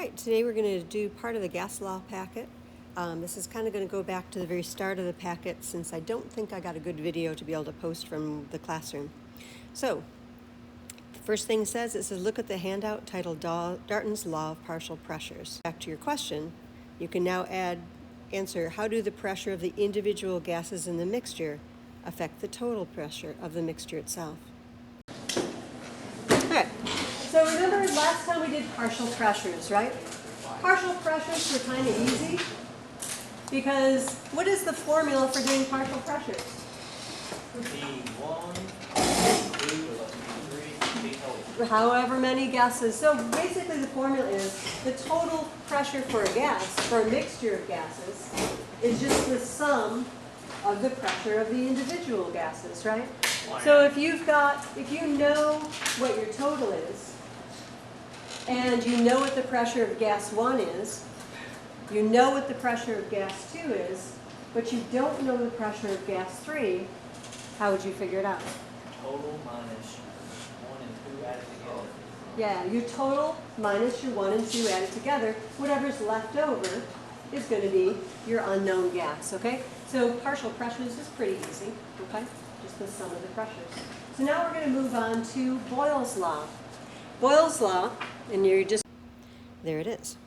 Alright, today we're going to do part of the gas law packet. This is kind of going to go back to the very start of the packet since I don't think I got a good video to be able to post from the classroom. So, the first thing it says, look at the handout titled Darton's Law of Partial Pressures. Back to your question, you can now answer, how do the pressure of the individual gases in the mixture affect the total pressure of the mixture itself? Alright. So remember last time we did partial pressures, right? Partial pressures were kind of easy because what is the formula for doing partial pressures? P1, P2, P3, P However many gases. So basically the formula is the total pressure for a gas, for a mixture of gases, is just the sum of the pressure of the individual gases, right? So if you know what your total is, and you know what the pressure of gas 1 is, you know what the pressure of gas 2 is, but you don't know the pressure of gas 3, how would you figure it out? Total minus 1 and 2 added together. Yeah, your total minus your 1 and 2 added together. Whatever's left over is going to be your unknown gas, okay? So partial pressures is pretty easy, okay? Just the sum of the pressures. So now we're going to move on to Boyle's law. Boyle's law, and there it is.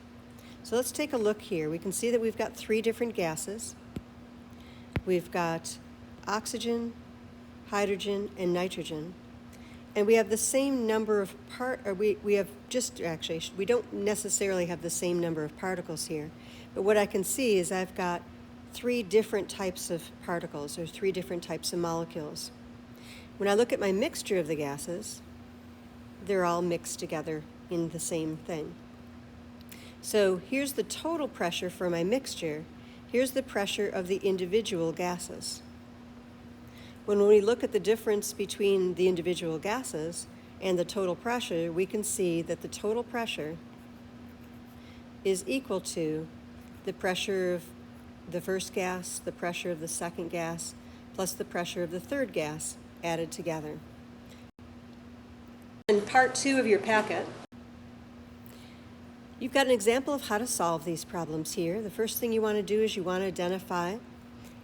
So let's take a look here. We can see that we've got 3 different gases. We've got oxygen, hydrogen, and nitrogen. And we have the same number of we don't necessarily have the same number of particles here. But what I can see is I've got 3 different types of particles, or 3 different types of molecules. When I look at my mixture of the gases, they're all mixed together in the same thing. So here's the total pressure for my mixture. Here's the pressure of the individual gases. When we look at the difference between the individual gases and the total pressure, we can see that the total pressure is equal to the pressure of the first gas, the pressure of the second gas, plus the pressure of the third gas added together. In part 2 of your packet, you've got an example of how to solve these problems here. The first thing you want to do is you want to identify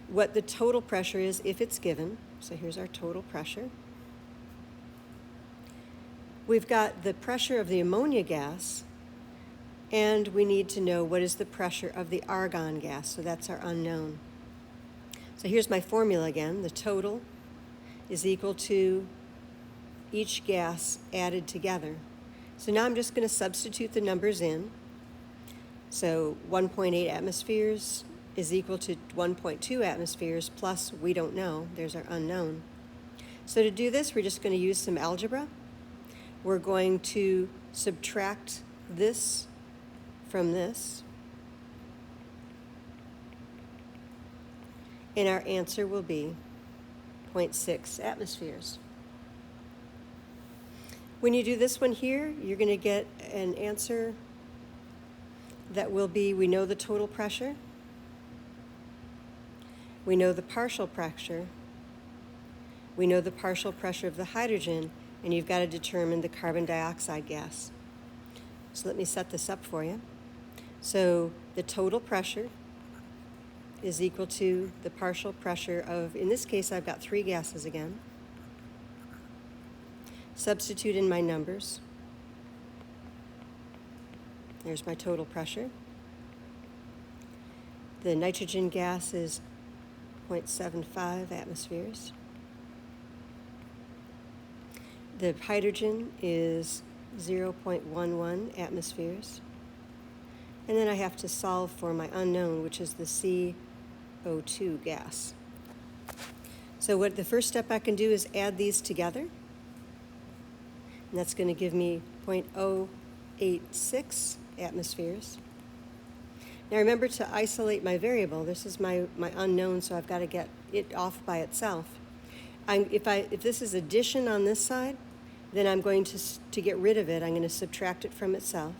what the total pressure is if it's given. So here's our total pressure. We've got the pressure of the ammonia gas, and we need to know what is the pressure of the argon gas. So that's our unknown. So here's my formula again. The total is equal to each gas added together. So now I'm just going to substitute the numbers in. So 1.8 atmospheres is equal to 1.2 atmospheres plus we don't know. There's our unknown. So to do this, we're just going to use some algebra. We're going to subtract this from this. And our answer will be 0.6 atmospheres. When you do this one here, you're going to get an answer that will be, we know the total pressure, we know the partial pressure, we know the partial pressure of the hydrogen, and you've got to determine the carbon dioxide gas. So let me set this up for you. So the total pressure is equal to the partial pressure of, in this case, I've got 3 gases again. Substitute in my numbers. There's my total pressure. The nitrogen gas is 0.75 atmospheres. The hydrogen is 0.11 atmospheres. And then I have to solve for my unknown, which is the CO2 gas. So what the first step I can do is add these together. And that's going to give me 0.086 atmospheres. Now remember to isolate my variable. This is my unknown, so I've got to get it off by itself. If this is addition on this side, then I'm going to get rid of it, I'm going to subtract it from itself.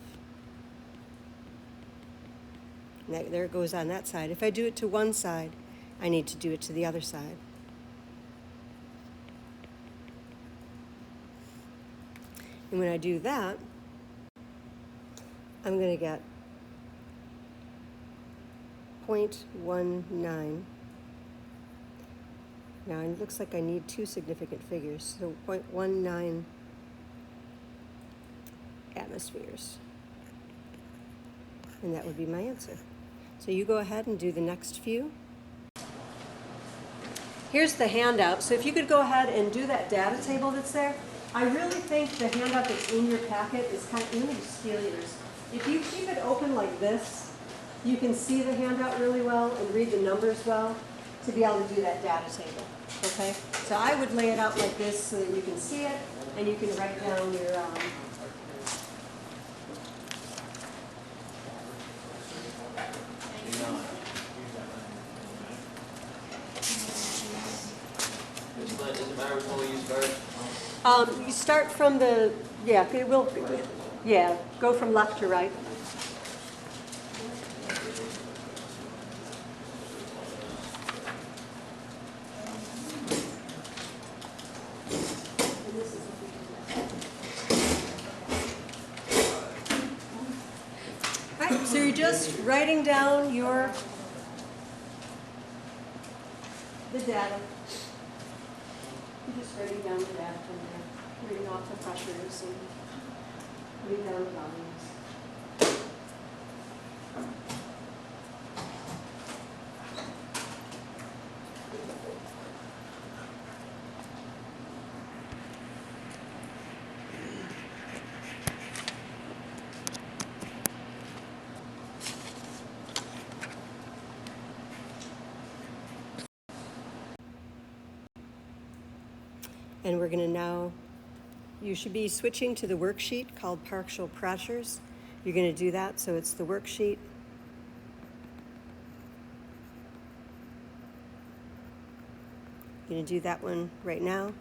And there it goes on that side. If I do it to one side, I need to do it to the other side. And when I do that, I'm going to get 0.19. Now it looks like I need two significant figures, so 0.19 atmospheres. And that would be my answer. So you go ahead and do the next few. Here's the handout. So if you could go ahead and do that data table that's there. I really think the handout that's in your packet is kind of, let me just steal yours. If you keep it open like this, you can see the handout really well and read the numbers well to be able to do that data table, okay? So I would lay it out like this so that you can see it and you can write down your, Does it matter which one we use first? you start from the, yeah, it will, yeah, go from left to right. All right, so you're just writing down the data. You're just writing down the data from there, reading off the pressures and putting down the volumes. And we're going to now, you should be switching to the worksheet called partial pressures. You're going to do that, so it's the worksheet. You're going to do that one right now.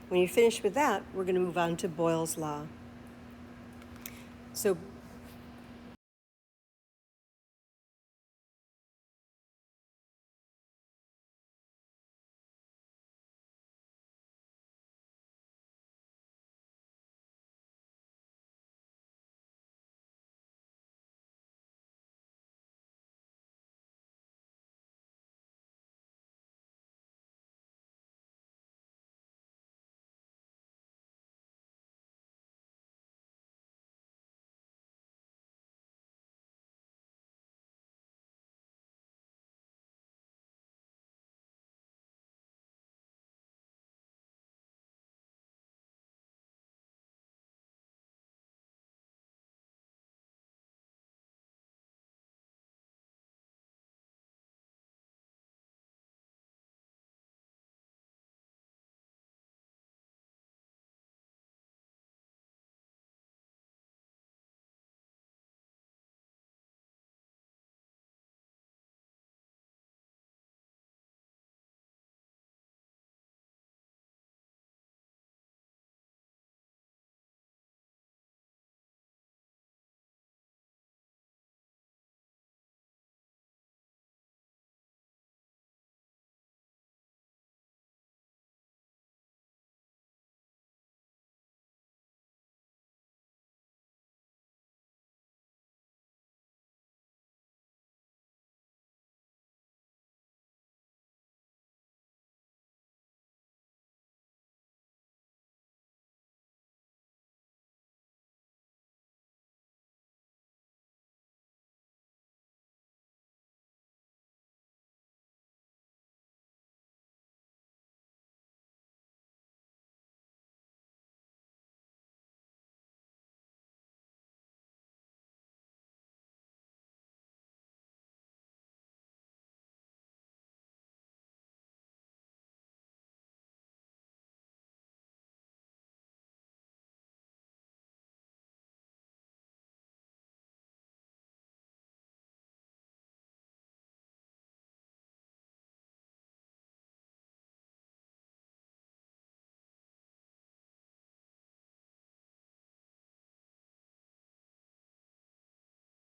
When you finish with that, we're going to move on to Boyle's law. So